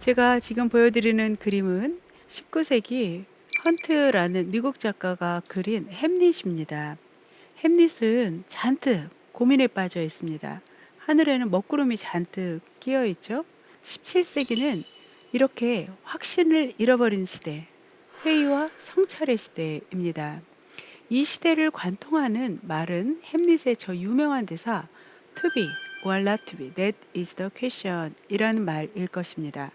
제가 지금 보여드리는 그림은 19세기 헌트라는 미국 작가가 그린 햄릿입니다. 햄릿은 잔뜩 고민에 빠져 있습니다. 하늘에는 먹구름이 잔뜩 끼어 있죠. 17세기는 이렇게 확신을 잃어버린 시대, 회의와 성찰의 시대입니다. 이 시대를 관통하는 말은 햄릿의 저 유명한 대사 to be or not to be, that is the question 이라는 말일 것입니다.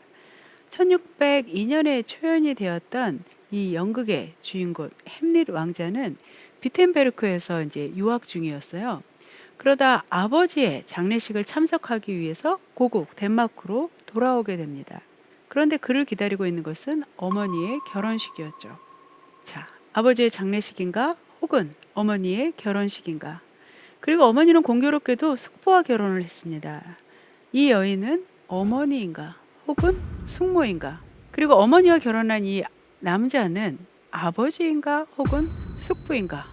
1602년에 초연이 되었던 이 연극의 주인공 햄릿 왕자는 비텐베르크에서 이제 유학 중이었어요. 그러다 아버지의 장례식을 참석하기 위해서 고국 덴마크로 돌아오게 됩니다. 그런데 그를 기다리고 있는 것은 어머니의 결혼식이었죠. 자, 아버지의 장례식인가 혹은 어머니의 결혼식인가. 그리고 어머니는 공교롭게도 숙부와 결혼을 했습니다. 이 여인은 어머니인가 혹은 숙모인가. 그리고 어머니와 결혼한 이 남자는 아버지인가 혹은 숙부인가.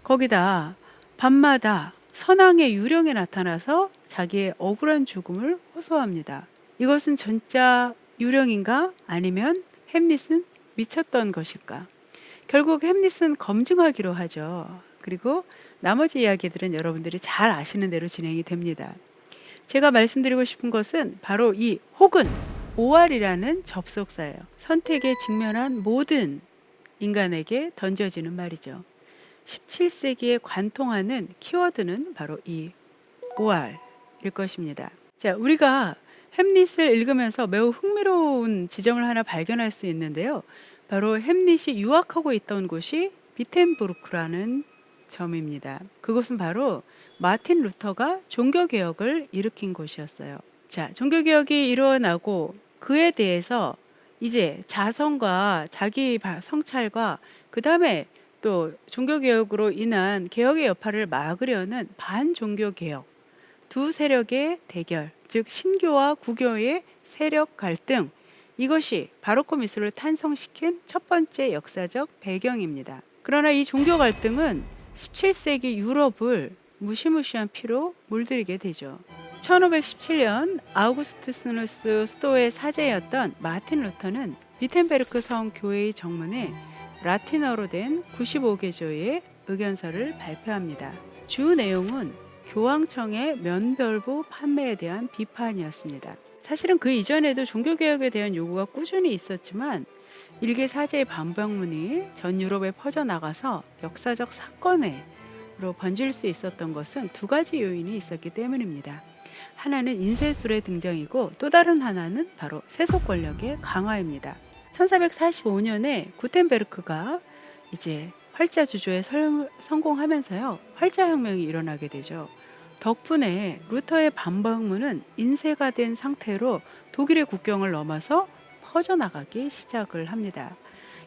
거기다 밤마다 선왕의 유령에 나타나서 자기의 억울한 죽음을 호소합니다. 이것은 진짜 유령인가 아니면 햄릿은 미쳤던 것일까? 결국 햄릿은 검증하기로 하죠. 그리고 나머지 이야기들은 여러분들이 잘 아시는 대로 진행이 됩니다. 제가 말씀드리고 싶은 것은 바로 이 혹은 OR이라는 접속사예요. 선택에 직면한 모든 인간에게 던져지는 말이죠. 17세기에 관통하는 키워드는 바로 이 OR일 것입니다. 자, 우리가 햄릿을 읽으면서 매우 흥미로운 지점을 하나 발견할 수 있는데요. 바로 햄릿이 유학하고 있던 곳이 비텐부르크라는 점입니다. 그곳은 바로 마틴 루터가 종교개혁을 일으킨 곳이었어요. 자, 종교개혁이 일어나고 그에 대해서 이제 자성과 자기 성찰과 그 다음에 또 종교개혁으로 인한 개혁의 여파를 막으려는 반종교개혁 두 세력의 대결, 즉 신교와 구교의 세력 갈등, 이것이 바로크 미술을 탄생시킨 첫 번째 역사적 배경입니다. 그러나 이 종교 갈등은 17세기 유럽을 무시무시한 피로 물들이게 되죠. 1517년 아우구스투스누스 수도의 사제였던 마틴 루터는 비텐베르크 성 교회의 정문에 라틴어로 된 95개조의 의견서를 발표합니다. 주 내용은 교황청의 면별부 판매에 대한 비판이었습니다. 사실은 그 이전에도 종교개혁에 대한 요구가 꾸준히 있었지만 일개 사제의 반박문이 전 유럽에 퍼져나가서 역사적 사건으로 번질 수 있었던 것은 두 가지 요인이 있었기 때문입니다. 하나는 인쇄술의 등장이고 또 다른 하나는 바로 세속 권력의 강화입니다. 1445년에 구텐베르크가 이제 활자 주조에 성공하면서요, 활자 혁명이 일어나게 되죠. 덕분에 루터의 반박문은 인쇄가 된 상태로 독일의 국경을 넘어서 퍼져나가기 시작을 합니다.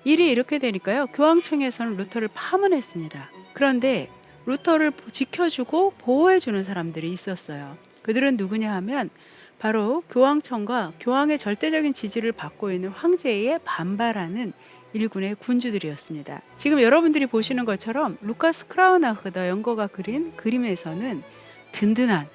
일이 이렇게 되니까요, 교황청에서는 루터를 파문했습니다. 그런데 루터를 지켜주고 보호해주는 사람들이 있었어요. 그들은 누구냐 하면 바로 교황청과 교황의 절대적인 지지를 받고 있는 황제에 반발하는 일군의 군주들이었습니다. 지금 여러분들이 보시는 것처럼 루카스 크라우나흐더 연거가 그린 그림에서는 든든한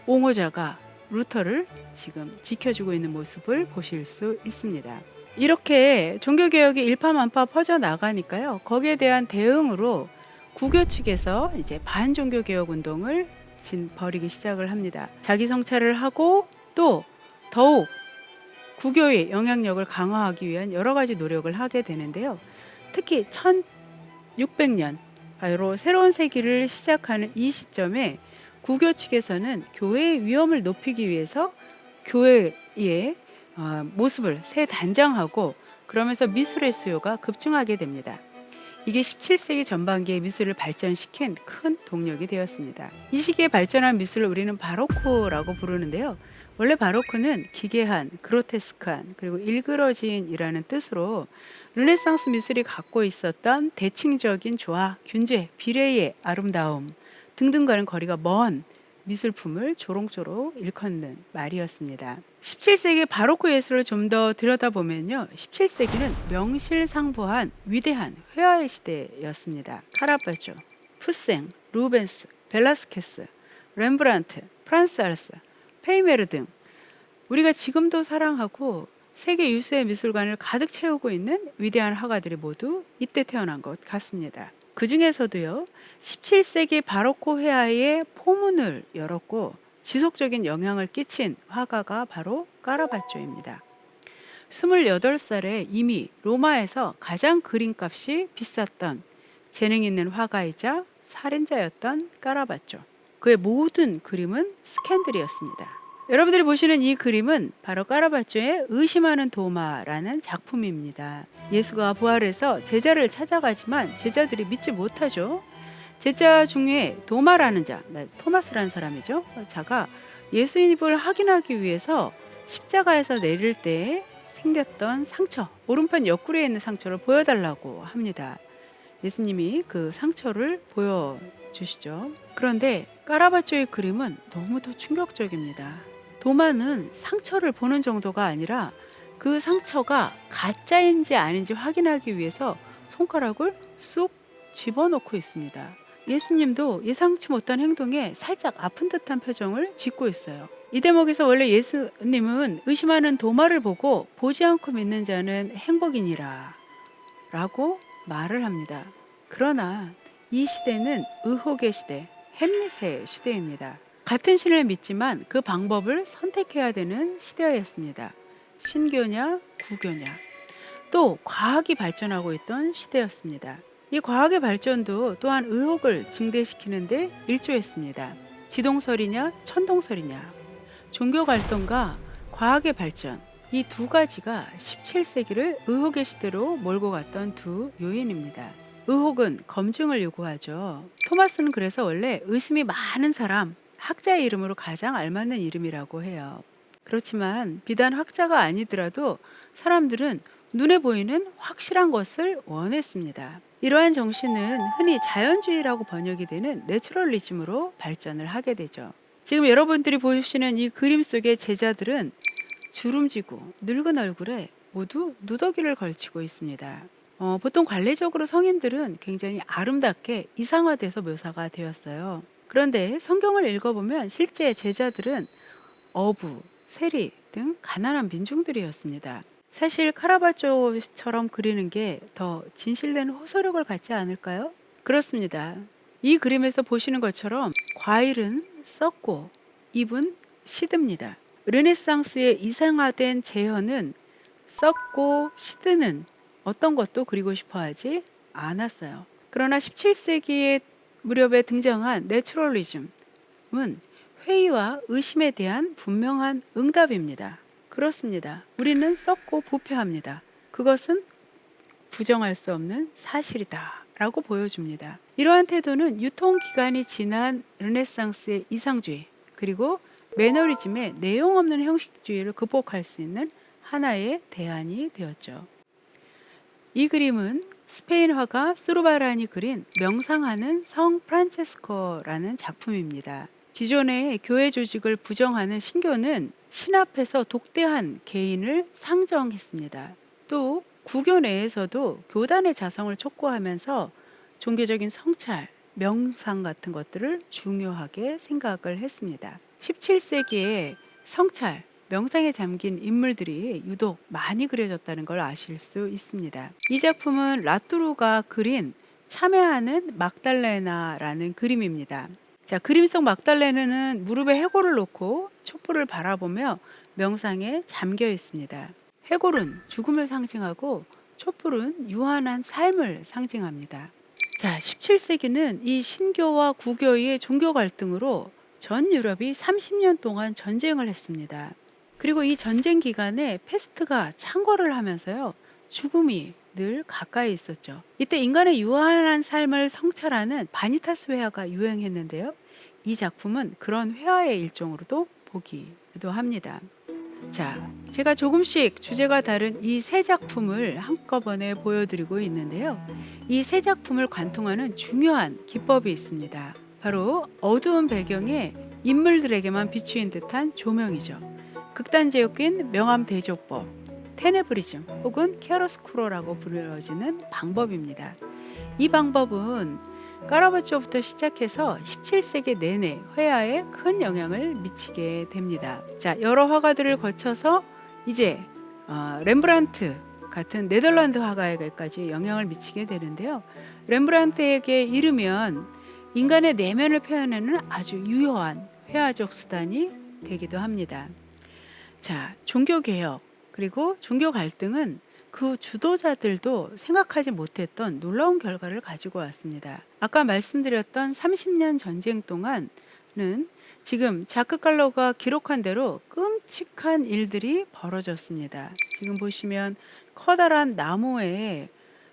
옹호자가 루터를 지금 지켜주고 있는 모습을 보실 수 있습니다. 이렇게 종교개혁이 일파만파 퍼져나가니까요, 거기에 대한 대응으로 구교 측에서 이제 반종교개혁 운동을 벌이기 시작을 합니다. 자기 성찰을 하고 또 더욱 구교의 영향력을 강화하기 위한 여러 가지 노력을 하게 되는데요. 특히 1600년 바로 새로운 세기를 시작하는 이 시점에 구교 측에서는 교회의 위험을 높이기 위해서 교회의 모습을 새 단장하고 그러면서 미술의 수요가 급증하게 됩니다. 이게 17세기 전반기에 미술을 발전시킨 큰 동력이 되었습니다. 이 시기에 발전한 미술을 우리는 바로코라고 부르는데요. 원래 바로크는 기괴한, 그로테스크한, 그리고 일그러진이라는 뜻으로 르네상스 미술이 갖고 있었던 대칭적인 조화, 균제, 비례의 아름다움 등등과는 거리가 먼 미술품을 조롱조롱 일컫는 말이었습니다. 17세기 바로크 예술을 좀 더 들여다보면요, 17세기는 명실상부한 위대한 회화의 시대였습니다. 카라바조, 푸생, 루벤스, 벨라스케스, 렘브란트, 프란스 알스, 페이메르 등 우리가 지금도 사랑하고 세계 유수의 미술관을 가득 채우고 있는 위대한 화가들이 모두 이때 태어난 것 같습니다. 그 중에서도요, 17세기 바로코 회화의 포문을 열었고 지속적인 영향을 끼친 화가가 바로 카라바초입니다. 28살에 이미 로마에서 가장 그림값이 비쌌던 재능 있는 화가이자 살인자였던 카라바초. 그의 모든 그림은 스캔들이었습니다. 여러분들이 보시는 이 그림은 바로 카라바초의 의심하는 도마라는 작품입니다. 예수가 부활해서 제자를 찾아가지만 제자들이 믿지 못하죠. 제자 중에 도마라는 자, 토마스라는 사람이죠. 자가 예수님을 확인하기 위해서 십자가에서 내릴 때 생겼던 상처, 오른편 옆구리에 있는 상처를 보여달라고 합니다. 예수님이 그 상처를 보여주시죠. 그런데 카라바초의 그림은 너무도 충격적입니다. 도마는 상처를 보는 정도가 아니라 그 상처가 가짜인지 아닌지 확인하기 위해서 손가락을 쑥 집어넣고 있습니다. 예수님도 예상치 못한 행동에 살짝 아픈 듯한 표정을 짓고 있어요. 이 대목에서 원래 예수님은 의심하는 도마를 보고 보지 않고 믿는 자는 행복이니라 라고 말을 합니다. 그러나 이 시대는 의혹의 시대, 햄릿의 시대입니다. 같은 신을 믿지만 그 방법을 선택해야 되는 시대였습니다. 신교냐 구교냐, 또 과학이 발전하고 있던 시대였습니다. 이 과학의 발전도 또한 의혹을 증대시키는데 일조했습니다. 지동설이냐 천동설이냐, 종교 갈등과 과학의 발전, 이 두 가지가 17세기를 의혹의 시대로 몰고 갔던 두 요인입니다. 의혹은 검증을 요구하죠. 토마스는 그래서 원래 의심이 많은 사람, 학자의 이름으로 가장 알맞는 이름이라고 해요. 그렇지만 비단 학자가 아니더라도 사람들은 눈에 보이는 확실한 것을 원했습니다. 이러한 정신은 흔히 자연주의라고 번역이 되는 내추럴리즘으로 발전을 하게 되죠. 지금 여러분들이 보시는 이 그림 속의 제자들은 주름지고 늙은 얼굴에 모두 누더기를 걸치고 있습니다. 보통 관례적으로 성인들은 굉장히 아름답게 이상화돼서 묘사가 되었어요. 그런데 성경을 읽어보면 실제 제자들은 어부, 세리 등 가난한 민중들이었습니다. 사실 카라바초처럼 그리는 게 더 진실된 호소력을 갖지 않을까요? 그렇습니다. 이 그림에서 보시는 것처럼 과일은 썩고 잎은 시듭니다. 르네상스의 이상화된 재현은 썩고 시드는 어떤 것도 그리고 싶어 하지 않았어요. 그러나 17세기의 무렵에 등장한 내추럴리즘은 회의와 의심에 대한 분명한 응답입니다. 그렇습니다. 우리는 썩고 부패합니다. 그것은 부정할 수 없는 사실이다 라고 보여줍니다. 이러한 태도는 유통기간이 지난 르네상스의 이상주의, 그리고 매너리즘의 내용 없는 형식주의를 극복할 수 있는 하나의 대안이 되었죠. 이 그림은 스페인 화가 수르바란이 그린 명상하는 성 프란체스코라는 작품입니다. 기존의 교회 조직을 부정하는 신교는 신 앞에서 독대한 개인을 상정했습니다. 또 구교 내에서도 교단의 자성을 촉구하면서 종교적인 성찰, 명상 같은 것들을 중요하게 생각을 했습니다. 17세기에 성찰, 명상에 잠긴 인물들이 유독 많이 그려졌다는 걸 아실 수 있습니다. 이 작품은 라투르가 그린 참회하는 막달레나라는 그림입니다. 자, 그림 속 막달레나는 무릎에 해골을 놓고 촛불을 바라보며 명상에 잠겨 있습니다. 해골은 죽음을 상징하고 촛불은 유한한 삶을 상징합니다. 자, 17세기는 이 신교와 구교의 종교 갈등으로 전 유럽이 30년 동안 전쟁을 했습니다. 그리고 이 전쟁 기간에 페스트가 창궐을 하면서요, 죽음이 늘 가까이 있었죠. 이때 인간의 유한한 삶을 성찰하는 바니타스 회화가 유행했는데요. 이 작품은 그런 회화의 일종으로도 보기도 합니다. 자, 제가 조금씩 주제가 다른 이 세 작품을 한꺼번에 보여드리고 있는데요. 이 세 작품을 관통하는 중요한 기법이 있습니다. 바로 어두운 배경에 인물들에게만 비추인 듯한 조명이죠. 극단제육인 명암대조법, 테네브리즘 혹은 캐러스쿠로라고 불려지는 방법입니다. 이 방법은 카라바초부터 시작해서 17세기 내내 회화에 큰 영향을 미치게 됩니다. 자, 여러 화가들을 거쳐서 이제 렘브란트 같은 네덜란드 화가에게까지 영향을 미치게 되는데요. 렘브란트에게 이르면 인간의 내면을 표현하는 아주 유효한 회화적 수단이 되기도 합니다. 자, 종교개혁 그리고 종교 갈등은 그 주도자들도 생각하지 못했던 놀라운 결과를 가지고 왔습니다. 아까 말씀드렸던 30년 전쟁 동안은 지금 자크 칼로가 기록한 대로 끔찍한 일들이 벌어졌습니다. 지금 보시면 커다란 나무에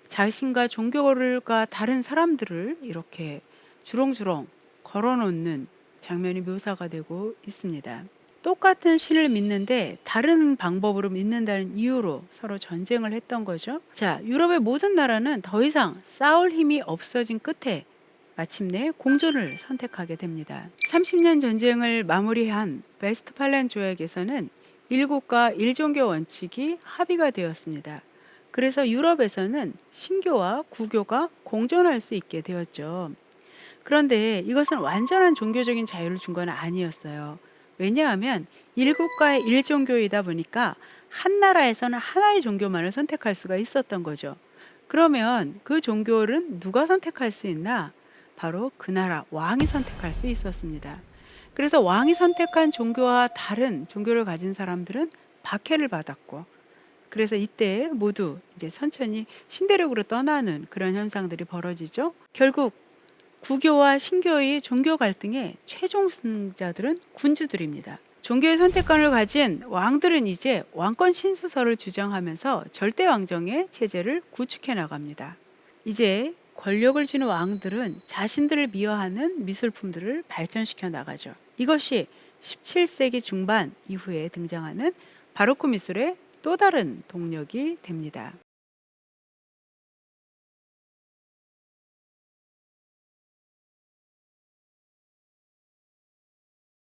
자신과 종교가 다른 사람들을 이렇게 주렁주렁 걸어놓는 장면이 묘사가 되고 있습니다. 똑같은 신을 믿는데 다른 방법으로 믿는다는 이유로 서로 전쟁을 했던 거죠. 자, 유럽의 모든 나라는 더 이상 싸울 힘이 없어진 끝에 마침내 공존을 선택하게 됩니다. 30년 전쟁을 마무리한 웨스트팔렌 조약에서는 일국가 일종교 원칙이 합의가 되었습니다. 그래서 유럽에서는 신교와 구교가 공존할 수 있게 되었죠. 그런데 이것은 완전한 종교적인 자유를 준 건 아니었어요. 왜냐하면 일국가의 일종교이다 보니까 한 나라에서는 하나의 종교만을 선택할 수가 있었던 거죠. 그러면 그 종교를 누가 선택할 수 있나? 바로 그 나라 왕이 선택할 수 있었습니다. 그래서 왕이 선택한 종교와 다른 종교를 가진 사람들은 박해를 받았고, 그래서 이때 모두 이제 천천히 신대륙으로 떠나는 그런 현상들이 벌어지죠. 결국 구교와 신교의 종교 갈등의 최종 승자들은 군주들입니다. 종교의 선택권을 가진 왕들은 이제 왕권 신수설을 주장하면서 절대 왕정의 체제를 구축해 나갑니다. 이제 권력을 쥐는 왕들은 자신들을 미화하는 미술품들을 발전시켜 나가죠. 이것이 17세기 중반 이후에 등장하는 바로크 미술의 또 다른 동력이 됩니다.